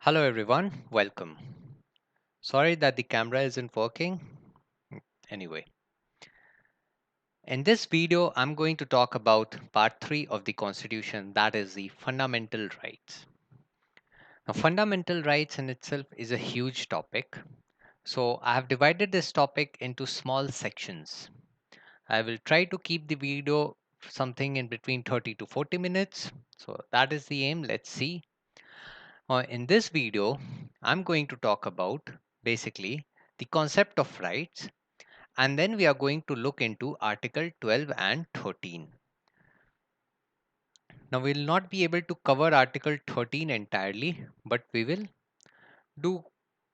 Hello everyone, welcome. Sorry that the camera isn't working. Anyway, in this video, I'm going to talk about part 3 of the Constitution, that is the fundamental rights. Now, fundamental rights in itself is a huge topic. So, I have divided this topic into small sections. I will try to keep the video something in between 30 to 40 minutes. So, that is the aim. Let's see. In this video, I'm going to talk about basically the concept of rights, and then we are going to look into Article 12 and 13. Now, we'll not be able to cover Article 13 entirely, but we will do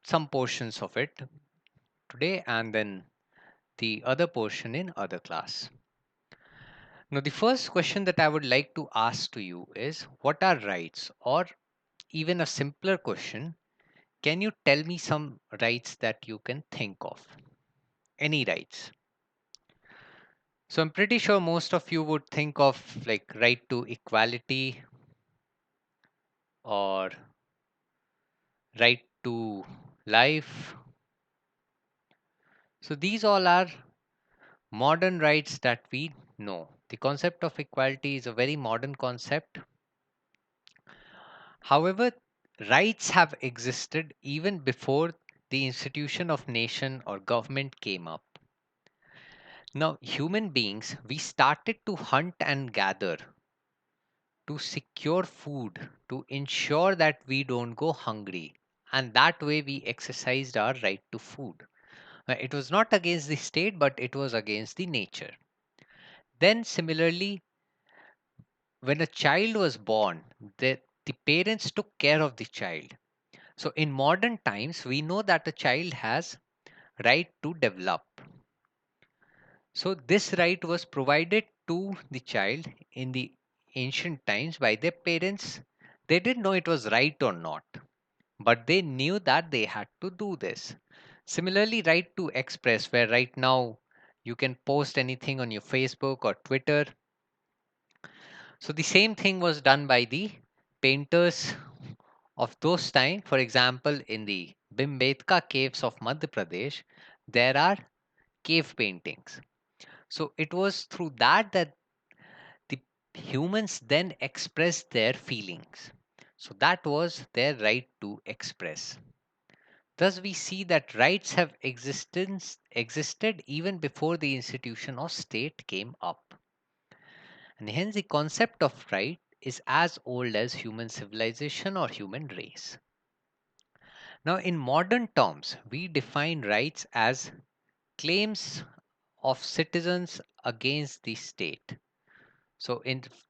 some portions of it today and then the other portion in other class. Now, the first question that I would like to ask to you is what are rights? Or even a simpler question, can you tell me some rights that you can think of? Any rights? So I'm pretty sure most of you would think of like right to equality or right to life. So these all are modern rights that we know. The concept of equality is a very modern concept. However, rights have existed even before the institution of nation or government came up. Now, human beings, we started to hunt and gather to secure food, to ensure that we don't go hungry. And that way we exercised our right to food. It was not against the state, but it was against the nature. Then, similarly, when a child was born, the parents took care of the child. So, in modern times, we know that a child has right to develop. So, this right was provided to the child in the ancient times by their parents. They didn't know it was right or not, but they knew that they had to do this. Similarly, right to express, where right now you can post anything on your Facebook or Twitter. So the same thing was done by the painters of those time. For example, in the Bhimbetka caves of Madhya Pradesh, there are cave paintings. So it was through that the humans then expressed their feelings. So that was their right to express. Thus, we see that rights have existed even before the institution of state came up. And hence, the concept of right is as old as human civilization or human race. Now, in modern terms, we define rights as claims of citizens against the state. So,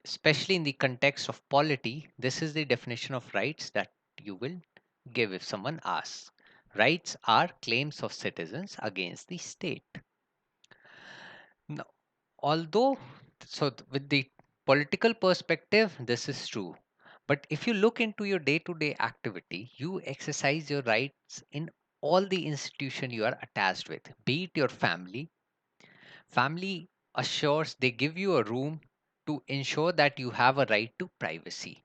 especially in the context of polity, this is the definition of rights that you will give if someone asks. Rights are claims of citizens against the state. Now, although, with the political perspective, this is true. But if you look into your day to day activity, you exercise your rights in all the institution you are attached with, be it your family. Family assures they give you a room to ensure that you have a right to privacy.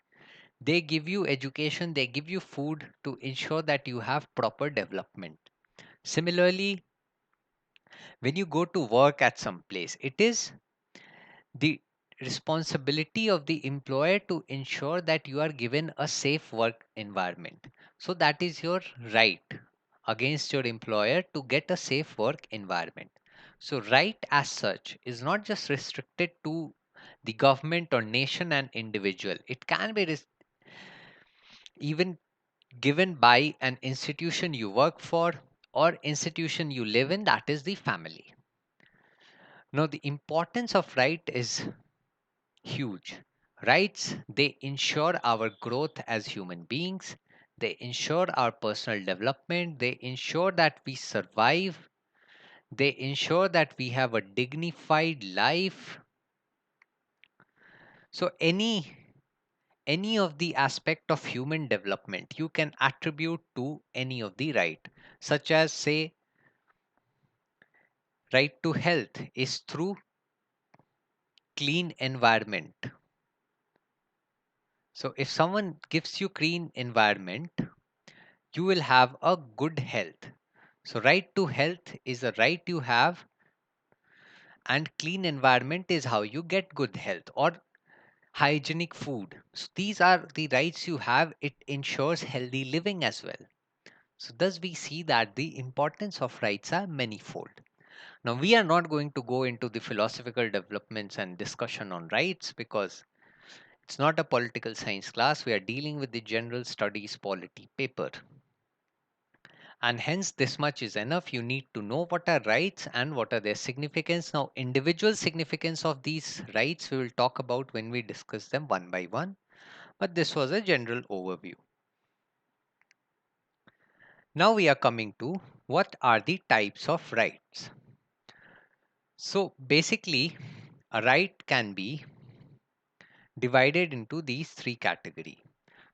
They give you education, they give you food to ensure that you have proper development. Similarly, when you go to work at some place, it is the responsibility of the employer to ensure that you are given a safe work environment. So, that is your right against your employer to get a safe work environment. So, right as such is not just restricted to the government or nation and individual, it can be even given by an institution you work for or institution you live in, that is the family. Now, the importance of right is huge. Rights, they ensure our growth as human beings, they ensure our personal development, they ensure that we survive, they ensure that we have a dignified life. So any of the aspect of human development you can attribute to any of the right, such as say right to health is through clean environment. So if someone gives you clean environment, you will have a good health. So, right to health is a right you have, and clean environment is how you get good health, or hygienic food. So, these are the rights you have. It ensures healthy living as well. So, thus, we see that the importance of rights are manifold. Now, we are not going to go into the philosophical developments and discussion on rights because it's not a political science class. We are dealing with the general studies polity paper. And hence, this much is enough. You need to know what are rights and what are their significance. Now, individual significance of these rights we will talk about when we discuss them one by one. But this was a general overview. Now we are coming to what are the types of rights. So basically, a right can be divided into these three categories.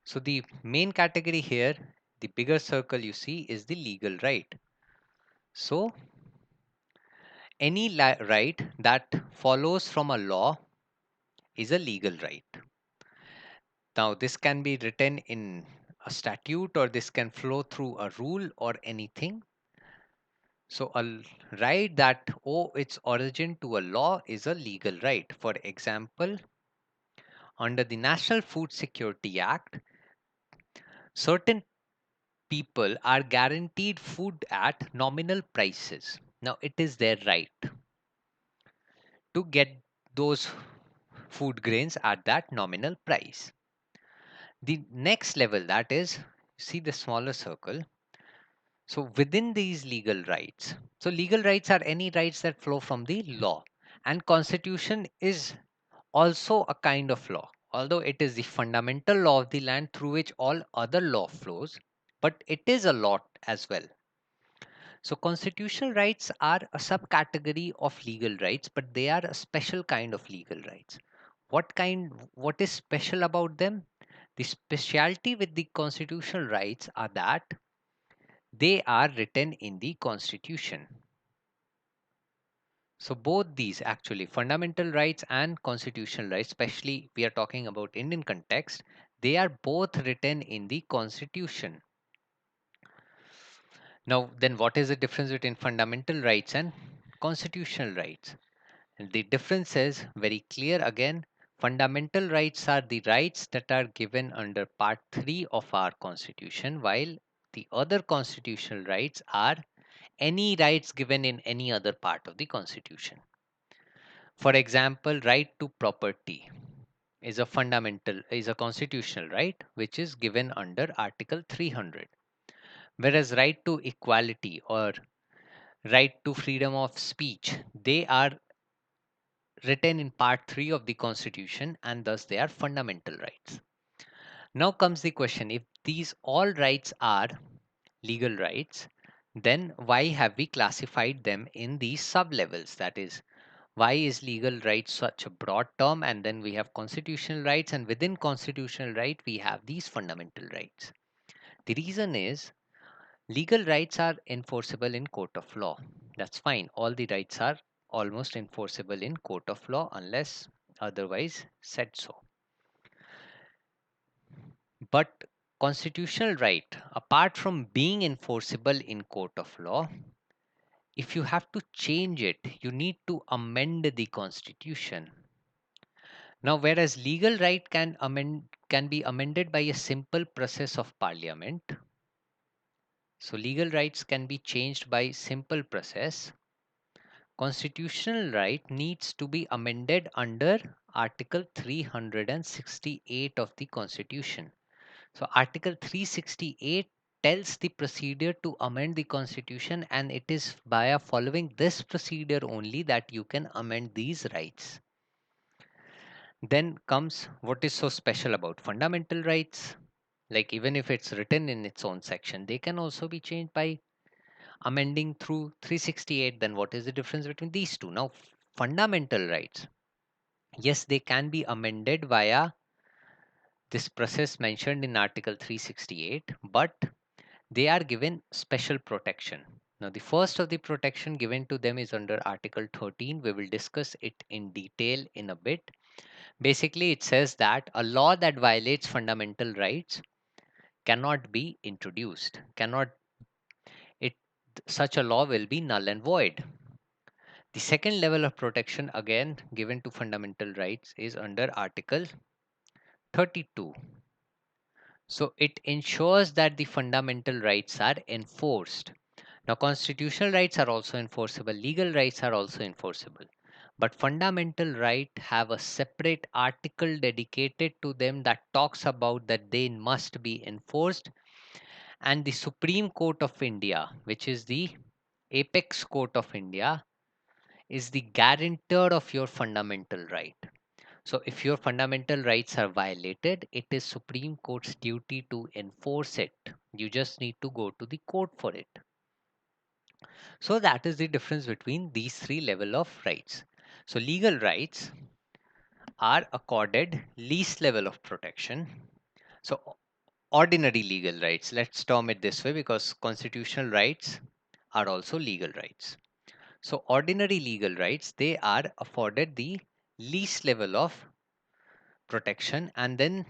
So the main category here, the bigger circle you see, is the legal right. So any right that follows from a law is a legal right. Now this can be written in a statute, or this can flow through a rule or anything. So a right that owe its origin to a law is a legal right. For example, under the National Food Security Act, certain people are guaranteed food at nominal prices. Now, it is their right to get those food grains at that nominal price. The next level, that is, see the smaller circle. So, within these legal rights, so legal rights are any rights that flow from the law, and constitution is also a kind of law, although it is the fundamental law of the land through which all other law flows, but it is a law as well. So, constitutional rights are a subcategory of legal rights, but they are a special kind of legal rights. What is special about them? The specialty with the constitutional rights are that they are written in the constitution. So both these, actually, fundamental rights and constitutional rights, especially we are talking about Indian context, they are both written in the constitution. Now, then what is the difference between fundamental rights and constitutional rights? And the difference is very clear again. Fundamental rights are the rights that are given under Part 3 of our constitution, while the other constitutional rights are any rights given in any other part of the constitution. For example, right to property is a constitutional right which is given under Article 300, whereas right to equality or right to freedom of speech, they are written in part 3 of the constitution, and thus they are fundamental rights. Now comes the question, if these all rights are legal rights, then why have we classified them in these sub levels? That is, why is legal rights such a broad term, and then we have constitutional rights, and within constitutional right we have these fundamental rights? The reason is legal rights are enforceable in court of law. That's fine. All the rights are almost enforceable in court of law unless otherwise said so. But constitutional right, apart from being enforceable in court of law, if you have to change it, you need to amend the constitution. Now, whereas legal right can be amended by a simple process of parliament, so legal rights can be changed by simple process. Constitutional right needs to be amended under Article 368 of the Constitution. So, Article 368 tells the procedure to amend the Constitution, and it is via following this procedure only that you can amend these rights. Then comes what is so special about fundamental rights. Like, even if it's written in its own section, they can also be changed by amending through 368. Then what is the difference between these two? Now, fundamental rights, yes, they can be amended via this process mentioned in Article 368, but they are given special protection. Now, the first of the protection given to them is under Article 13. We will discuss it in detail in a bit. Basically, it says that a law that violates fundamental rights cannot be introduced. Cannot it Such a law will be null and void. The second level of protection again given to fundamental rights is under Article 32. So it ensures that the fundamental rights are enforced. Now, constitutional rights are also enforceable, legal rights are also enforceable. But fundamental rights have a separate article dedicated to them that talks about that they must be enforced. And the Supreme Court of India, which is the apex court of India, is the guarantor of your fundamental right. So if your fundamental rights are violated, it is Supreme Court's duty to enforce it. You just need to go to the court for it. So that is the difference between these three level of rights. So legal rights are accorded least level of protection. So ordinary legal rights, let's term it this way because constitutional rights are also legal rights. So ordinary legal rights, they are afforded the least level of protection, and then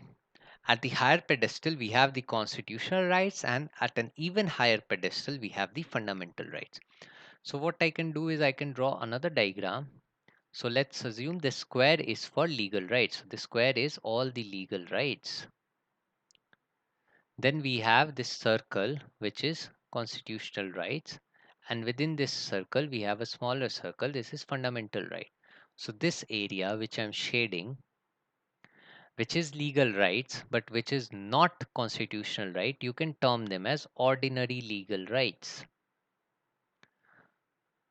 at the higher pedestal we have the constitutional rights, and at an even higher pedestal we have the fundamental rights. So what I can do is I can draw another diagram. So let's assume the square is for legal rights. So the square is all the legal rights. Then we have this circle which is constitutional rights, and within this circle we have a smaller circle. This is fundamental right. So this area which I'm shading, which is legal rights but which is not constitutional right, you can term them as ordinary legal rights.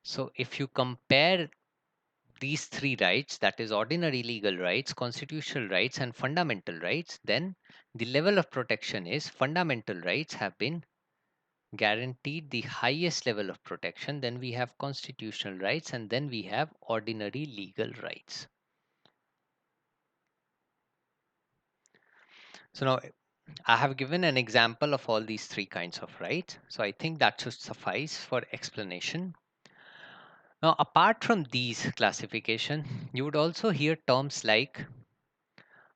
So if you compare these three rights, that is ordinary legal rights, constitutional rights and fundamental rights, then the level of protection is fundamental rights have been guaranteed the highest level of protection, then we have constitutional rights, and then we have ordinary legal rights. So now I have given an example of all these three kinds of rights, so I think that should suffice for explanation. Now, apart from these classification, you would also hear terms like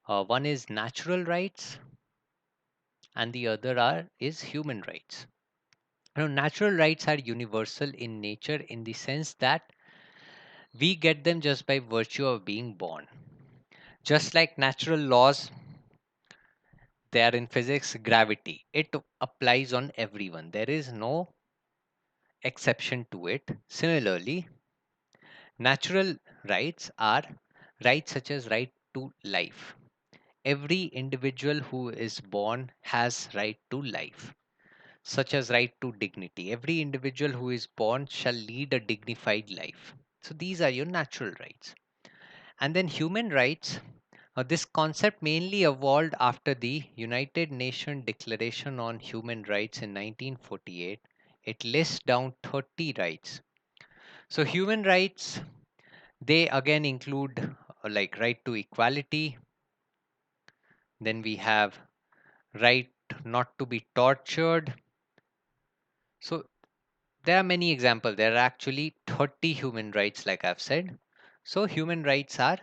one is natural rights and the other is human rights. Now, natural rights are universal in nature in the sense that we get them just by virtue of being born. Just like natural laws, they are in physics, gravity. It applies on everyone. There is no exception to it. Similarly, natural rights are rights such as right to life. Every individual who is born has right to life, such as right to dignity. Every individual who is born shall lead a dignified life. So these are your natural rights. And then human rights. This concept mainly evolved after the United Nations Declaration on Human Rights in 1948. It lists down 30 rights. So human rights, they again include like right to equality. Then we have right not to be tortured. So there are many examples. There are actually 30 human rights, like I've said. So human rights are,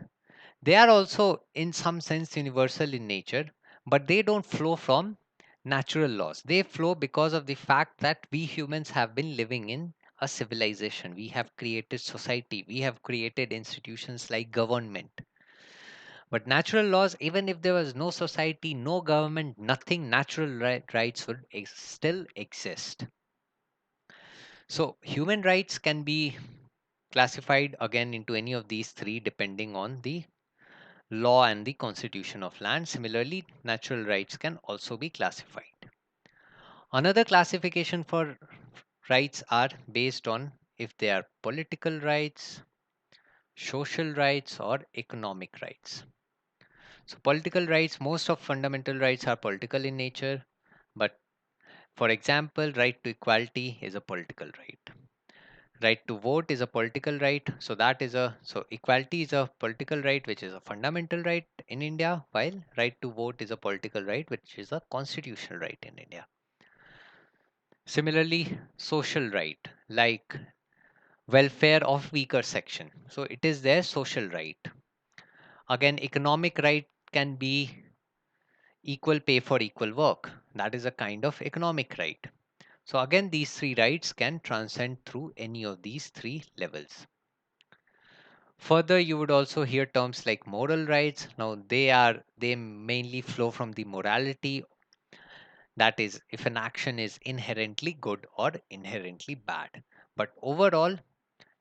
they are also in some sense universal in nature, but they don't flow from natural laws. They flow because of the fact that we humans have been living in a civilization. We have created society. We have created institutions like government. But natural laws, even if there was no society, no government, nothing, natural rights would still exist. So human rights can be classified again into any of these three depending on the law and the constitution of land. Similarly, natural rights can also be classified. Another classification for rights are based on if they are political rights, social rights, or economic rights. So, political rights, most of fundamental rights are political in nature, but for example, right to equality is a political right. Right to vote is a political right. So equality is a political right, which is a fundamental right in India, while right to vote is a political right, which is a constitutional right in India. Similarly, social right, like welfare of weaker section. So it is their social right. Again, economic right can be equal pay for equal work. That is a kind of economic right. So again, these three rights can transcend through any of these three levels. Further, you would also hear terms like moral rights. Now they mainly flow from the morality, that is, if an action is inherently good or inherently bad. But overall,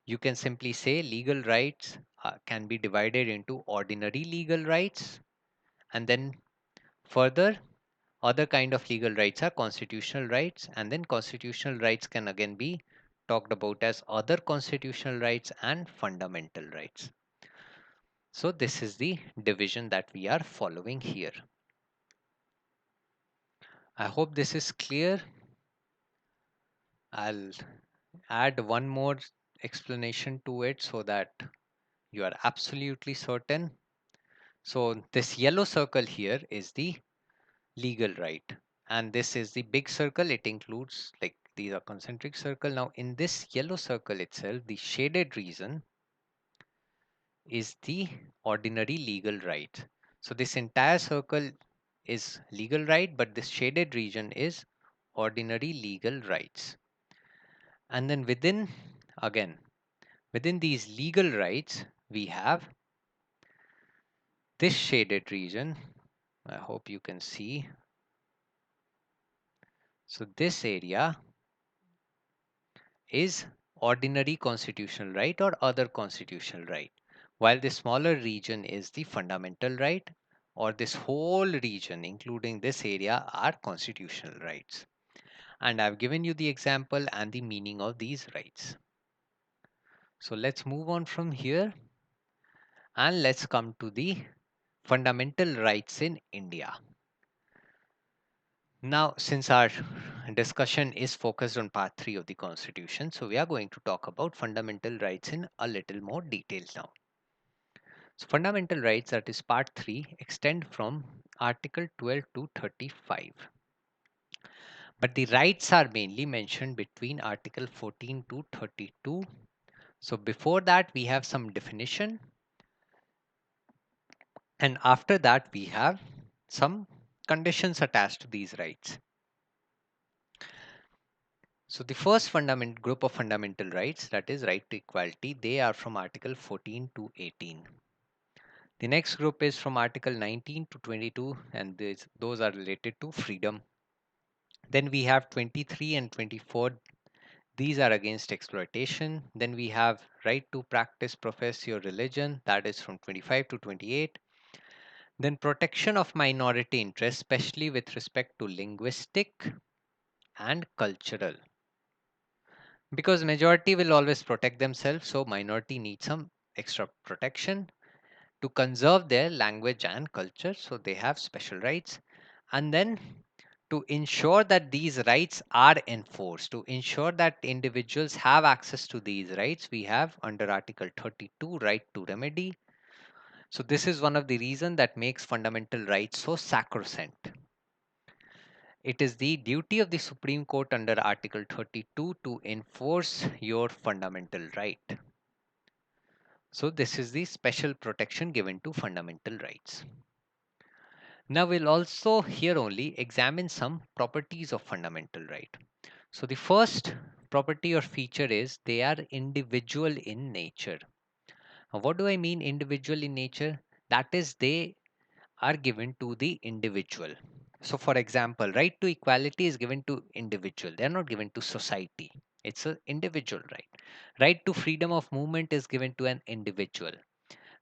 you can simply say legal rights can be divided into ordinary legal rights, and then further, other kind of legal rights are constitutional rights, and then constitutional rights can again be talked about as other constitutional rights and fundamental rights. So this is the division that we are following here. I hope this is clear. I'll add one more explanation to it so that you are absolutely certain. So this yellow circle here is the legal right, and this is the big circle. It includes, like, these are concentric circle. Now in this yellow circle itself, the shaded region is the ordinary legal right. So this entire circle is legal right, but this shaded region is ordinary legal rights. And then again, within these legal rights, we have this shaded region. I hope you can see. So this area is ordinary constitutional right or other constitutional right, while the smaller region is the fundamental right, or this whole region, including this area, are constitutional rights. And I've given you the example and the meaning of these rights. So let's move on from here and let's come to the fundamental rights in India. Now, since our discussion is focused on part 3 of the Constitution, so we are going to talk about fundamental rights in a little more detail now. So, fundamental rights, that is part 3, extend from Article 12 to 35. But the rights are mainly mentioned between Article 14 to 32. So, before that, we have some definition, and after that, we have some conditions attached to these rights. So the first group of fundamental rights, that is right to equality, they are from Article 14 to 18. The next group is from Article 19 to 22, and those are related to freedom. Then we have 23 and 24. These are against exploitation. Then we have right to practice, profess your religion. That is from 25 to 28. Then protection of minority interests, especially with respect to linguistic and cultural. Because majority will always protect themselves, so minority needs some extra protection to conserve their language and culture, so they have special rights. And then to ensure that these rights are enforced, to ensure that individuals have access to these rights, we have under Article 32 right to remedy. So this is one of the reasons that makes fundamental rights so sacrosanct. It is the duty of the Supreme Court under Article 32 to enforce your fundamental right. So this is the special protection given to fundamental rights. Now we'll also here only examine some properties of fundamental right. So the first property or feature is they are individual in nature. Now, what do I mean individual in nature? That is, they are given to the individual. So for example, right to equality is given to individual. They are not given to society. It's an individual right. Right to freedom of movement is given to an individual.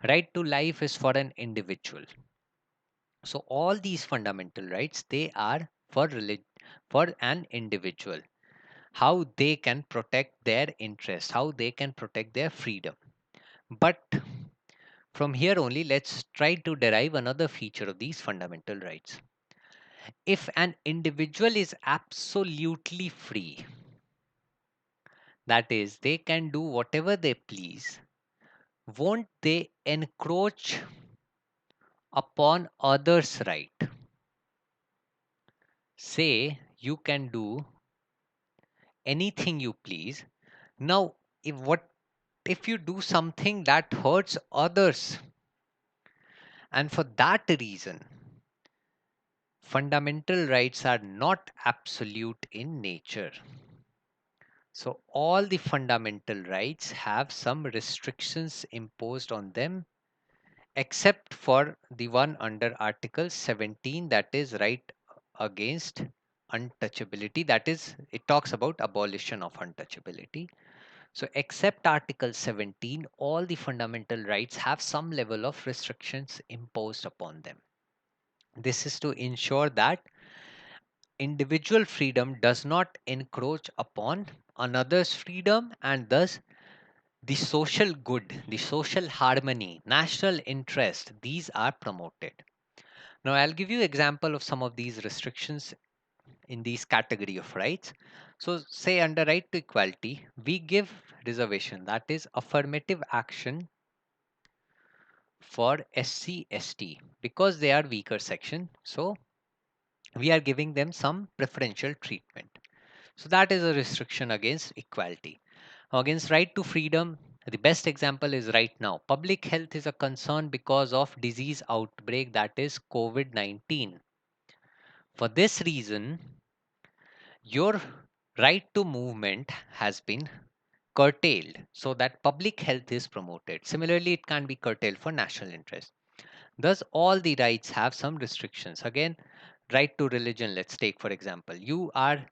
Right to life is for an individual. So all these fundamental rights, they are for an individual. How they can protect their interest, how they can protect their freedom. But from here only, let's try to derive another feature of these fundamental rights. If an individual is absolutely free, that is, they can do whatever they please, won't they encroach upon others' right? Say you can do anything you please. Now, if you do something that hurts others, and for that reason, fundamental rights are not absolute in nature. So all the fundamental rights have some restrictions imposed on them, except for the one under Article 17, that is right against untouchability. That is, it talks about abolition of untouchability. So, except Article 17, all the fundamental rights have some level of restrictions imposed upon them. This is to ensure that individual freedom does not encroach upon another's freedom, and thus the social good, the social harmony, national interest, these are promoted. Now, I'll give you example of some of these restrictions in these category of rights. So, say under right to equality, we give reservation, that is affirmative action for SC, ST, because they are weaker section. So, we are giving them some preferential treatment. So, that is a restriction against equality. Against right to freedom, the best example is right now. Public health is a concern because of disease outbreak, that is COVID 19. For this reason, your right to movement has been curtailed so that public health is promoted. Similarly, it can be curtailed for national interest. Thus, all the rights have some restrictions. Again, right to religion, let's take for example. You are,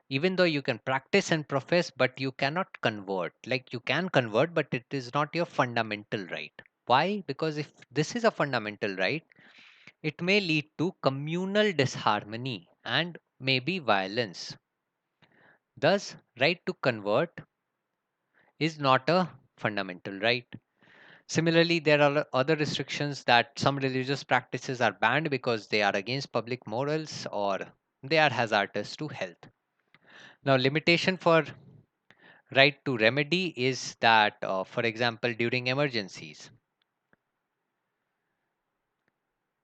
even though you can practice and profess, but you cannot convert. Like you can convert, but it is not your fundamental right. Why? Because if this is a fundamental right, it may lead to communal disharmony and maybe violence. Thus, right to convert is not a fundamental right. Similarly, there are other restrictions that some religious practices are banned because they are against public morals or they are hazardous to health. Now, limitation for right to remedy is that, for example, during emergencies,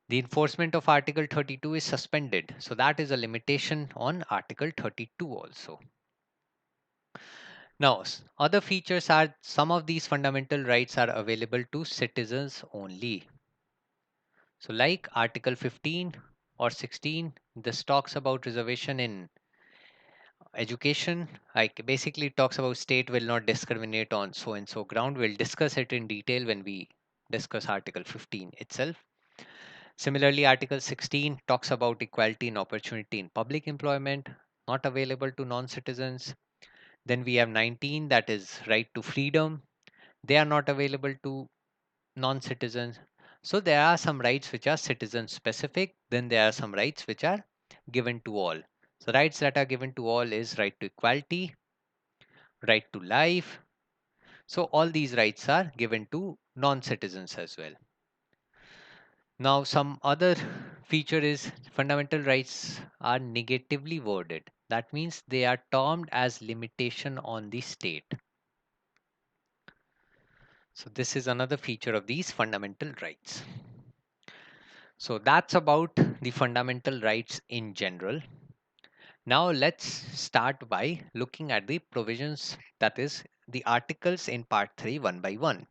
the enforcement of Article 32 is suspended. So, that is a limitation on Article 32 also. Now, other features are some of these fundamental rights are available to citizens only. So, like Article 15 or 16, this talks about reservation in education. Like basically talks about state will not discriminate on so and so ground. We'll discuss it in detail when we discuss Article 15 itself. Similarly, Article 16 talks about equality in opportunity in public employment, not available to non citizens. Then we have 19, that is right to freedom. They are not available to non citizens. So there are some rights which are citizen specific, then there are some rights which are given to all. So, rights that are given to all is right to equality, right to life. So, all these rights are given to non citizens as well. Now, some other feature is fundamental rights are negatively worded. That means they are termed as limitation on the state. So, this is another feature of these fundamental rights. So, that's about the fundamental rights in general. Now, let's start by looking at the provisions, that is, the articles in part 3 one by one.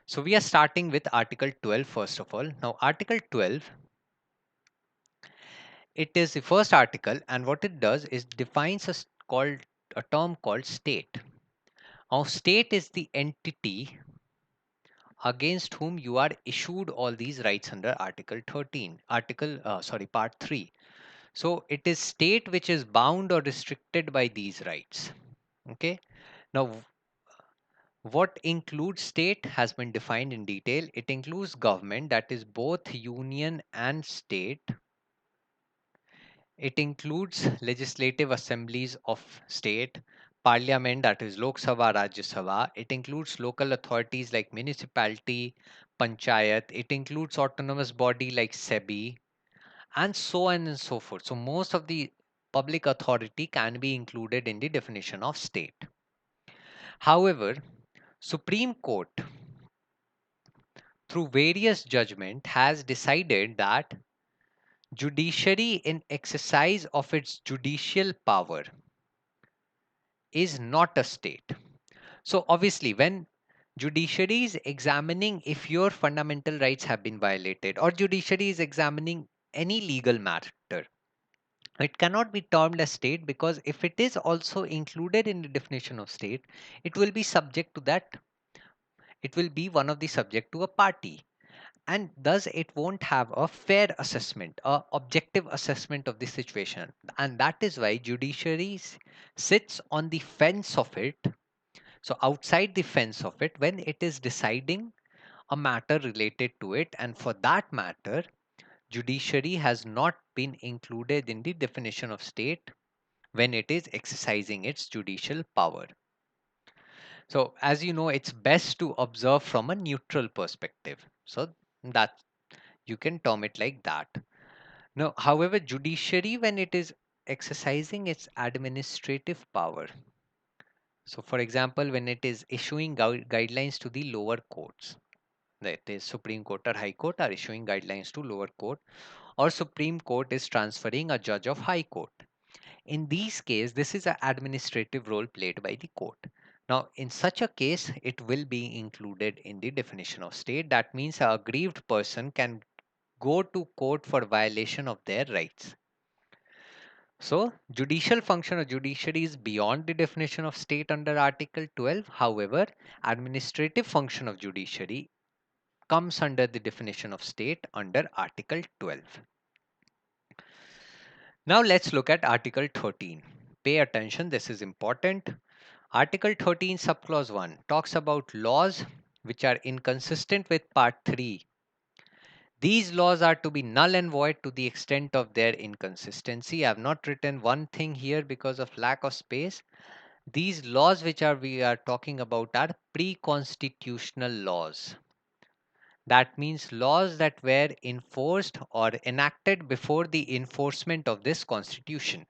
So, we are starting with Article 12 first of all. Now, Article 12, it is the first article, and what it does is defines a term called state. Now, state is the entity against whom you are issued all these rights under Article 13, part 3. So, it is state which is bound or restricted by these rights. Okay. Now, what includes state has been defined in detail. It includes government, that is both union and state. It includes legislative assemblies of state, parliament, that is Lok Sabha, Rajya Sabha. It includes local authorities like municipality, panchayat. It includes autonomous body like SEBI, and so on and so forth. So most of the public authority can be included in the definition of state. However, Supreme Court through various judgment has decided that judiciary in exercise of its judicial power is not a state. So obviously when judiciary is examining if your fundamental rights have been violated, or judiciary is examining any legal matter. It cannot be termed as state because if it is also included in the definition of state, it will be subject to that. It will be one of the subject to a party, and thus it won't have a fair assessment, a objective assessment of the situation. And that is why judiciary sits on the fence of it, so outside the fence of it, when it is deciding a matter related to it. And for that matter, judiciary has not been included in the definition of state when it is exercising its judicial power. So, as you know, it's best to observe from a neutral perspective. So, that you can term it like that. Now, however, judiciary, when it is exercising its administrative power, so for example, when it is issuing guidelines to the lower courts, that is Supreme Court or High Court are issuing guidelines to lower court, or Supreme Court is transferring a judge of High Court. In these cases, this is an administrative role played by the court. Now, in such a case, it will be included in the definition of state. That means a aggrieved person can go to court for violation of their rights. So, judicial function of judiciary is beyond the definition of state under Article 12. However, administrative function of judiciary comes under the definition of state under Article 12. Now, let's look at Article 13. Pay attention, this is important. Article 13, subclause 1 talks about laws which are inconsistent with Part 3. These laws are to be null and void to the extent of their inconsistency. I have not written one thing here because of lack of space. These laws which we are talking about are pre-constitutional laws. That means laws that were enforced or enacted before the enforcement of this constitution.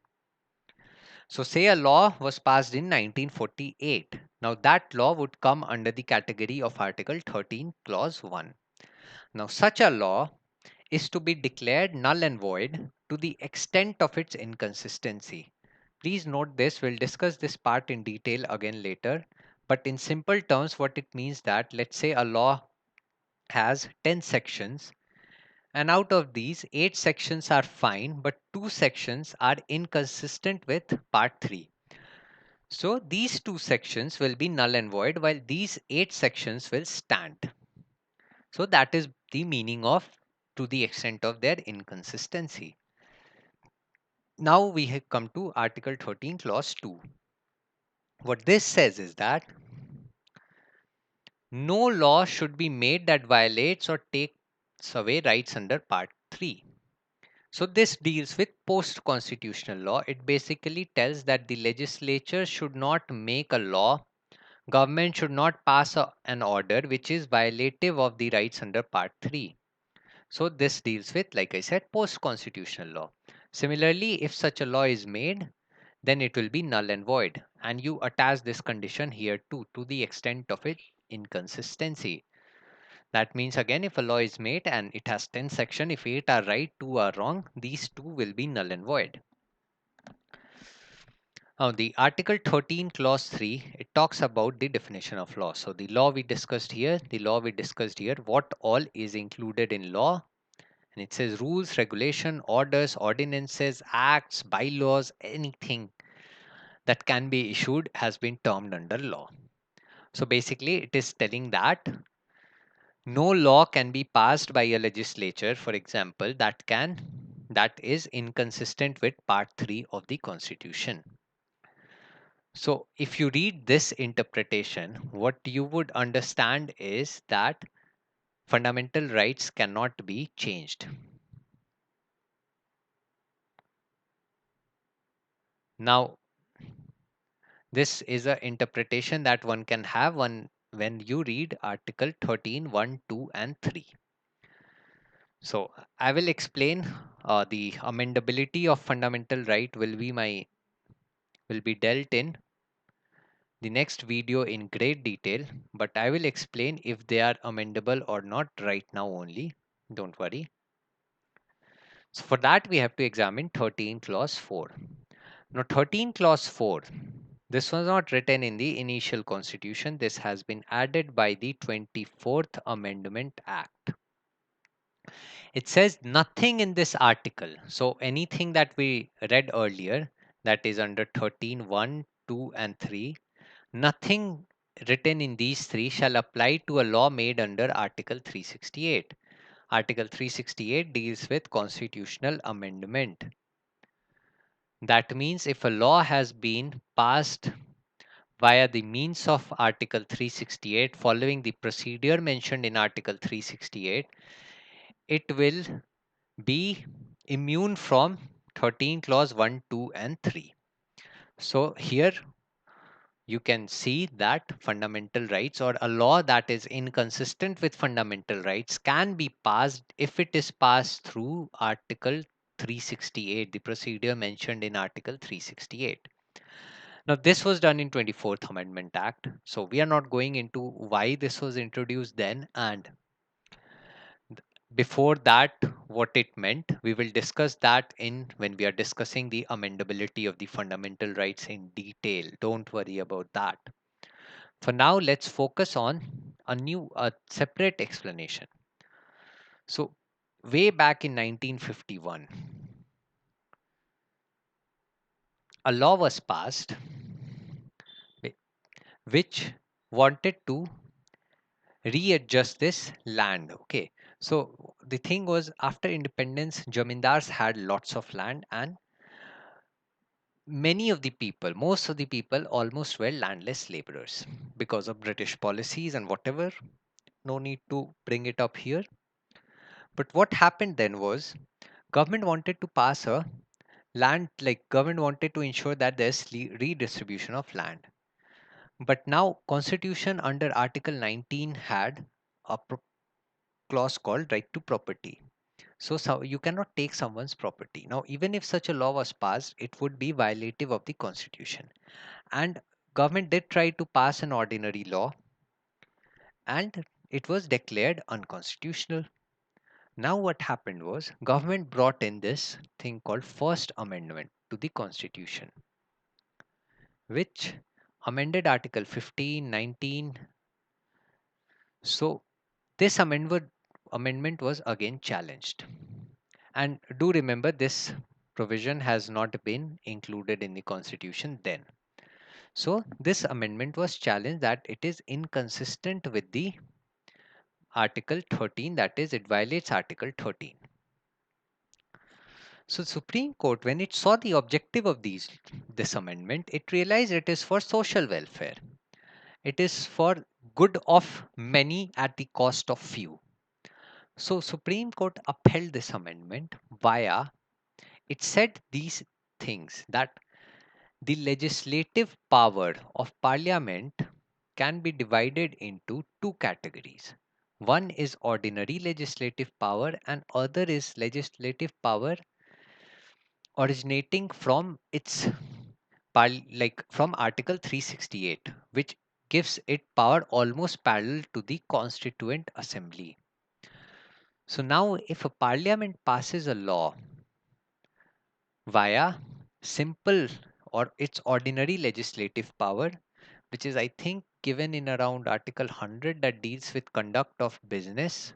So say a law was passed in 1948. Now that law would come under the category of Article 13, Clause 1. Now such a law is to be declared null and void to the extent of its inconsistency. Please note this, we'll discuss this part in detail again later. But in simple terms, what it means that let's say a law has 10 sections, and out of these 8 sections are fine, but 2 sections are inconsistent with part 3. So these 2 sections will be null and void while these 8 sections will stand. So that is the meaning of to the extent of their inconsistency. Now we have come to Article 13, Clause 2. What this says is that no law should be made that violates or takes away rights under Part 3. So this deals with post-constitutional law. It basically tells that the legislature should not make a law, government should not pass an order which is violative of the rights under Part 3. So this deals with, like I said, post-constitutional law. Similarly, if such a law is made, then it will be null and void. And you attach this condition here too, to the extent of its inconsistency. That means again, if a law is made and it has 10 sections, if 8 are right, 2 are wrong, these 2 will be null and void. Now, the Article 13, Clause 3, it talks about the definition of law. So, the law we discussed here, what all is included in law. And it says rules, regulation, orders, ordinances, acts, bylaws, anything that can be issued has been termed under law. So, basically, it is telling that no law can be passed by a legislature, for example, that is inconsistent with Part 3 of the Constitution. So, if you read this interpretation, what you would understand is that fundamental rights cannot be changed. Now, this is an interpretation that one can have when you read Article 13, 1, 2, and 3. So, I will explain the amendability of fundamental right will be dealt in the next video in great detail, but I will explain if they are amendable or not right now only. Don't worry. So for that, we have to examine 13 clause 4. Now 13 clause 4, this was not written in the initial constitution. This has been added by the 24th Amendment Act. It says nothing in this article. So anything that we read earlier, that is under 13(1), 2, and 3, nothing written in these three shall apply to a law made under Article 368. Article 368 deals with constitutional amendment. That means if a law has been passed via the means of Article 368 following the procedure mentioned in Article 368, it will be immune from 13 clause 1, 2, and 3. So here you can see that fundamental rights or a law that is inconsistent with fundamental rights can be passed if it is passed through Article 368, the procedure mentioned in Article 368. Now, this was done in 24th Amendment Act. So we are not going into why this was introduced then and before that what it meant. We will discuss that in when we are discussing the amendability of the fundamental rights in detail. Don't worry about that. For now, let's focus on a separate explanation. So, way back in 1951, a law was passed which wanted to readjust this land. Okay, so the thing was after independence, jamindars had lots of land, and many of the people, most of the people, almost were landless laborers because of British policies and whatever. No need to bring it up here. But what happened then was government wanted to pass a land like government wanted to ensure that there's redistribution of land. But now constitution under article 19 had a clause called right to property. So you cannot take someone's property. Now even if such a law was passed, it would be violative of the constitution. And government did try to pass an ordinary law and it was declared unconstitutional. Now what happened was government brought in this thing called first amendment to the constitution, which amended article 15, 19. So this amendment was again challenged. And do remember this provision has not been included in the constitution then. So this amendment was challenged that it is inconsistent with the article 13, that is it violates article 13. So Supreme Court, when it saw the objective of this amendment, it realized it is for social welfare. It is for good of many at the cost of few. So Supreme Court upheld this amendment via it said these things that the legislative power of parliament can be divided into two categories. One is ordinary legislative power and other is legislative power originating from like from article 368, which gives it power almost parallel to the constituent assembly. So now if a parliament passes a law via simple or its ordinary legislative power, which is I think given in around article 100 that deals with conduct of business.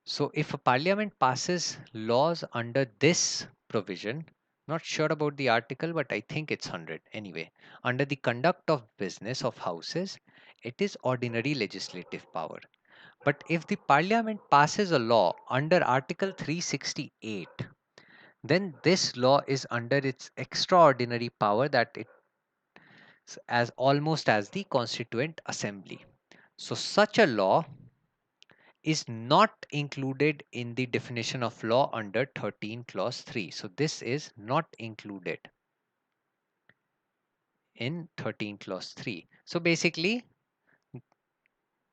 So if a parliament passes laws under this provision, not sure about the article, but I think it's 100 anyway, under the conduct of business of houses, it is ordinary legislative power. But if the parliament passes a law under article 368, then this law is under its extraordinary power that it's as almost as the constituent assembly. So such a law is not included in the definition of law under 13 clause 3. So this is not included in 13 clause 3. So basically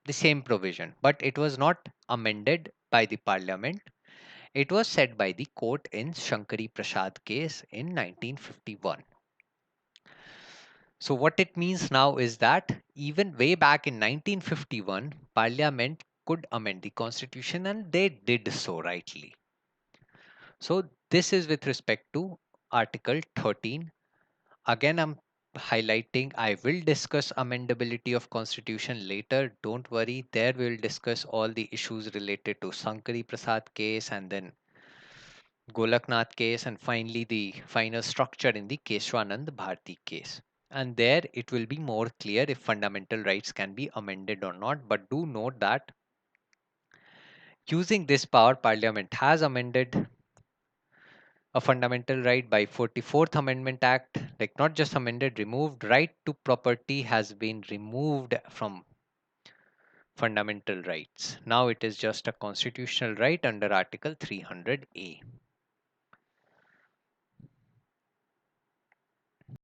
the same provision, but it was not amended by the parliament. It was said by the court in Shankari Prasad case in 1951. So what it means now is that even way back in 1951, parliament could amend the constitution and they did so rightly. So this is with respect to Article 13. Again, I'm highlighting I will discuss amendability of constitution later. Don't worry, there we'll discuss all the issues related to Sankari Prasad case and then Golaknath case and finally the final structure in the Keshwanand Bharti case. And there it will be more clear if fundamental rights can be amended or not. But do note that using this power, Parliament has amended a fundamental right by 44th Amendment Act, like not just amended, removed. Right to property has been removed from fundamental rights. Now it is just a constitutional right under Article 300A.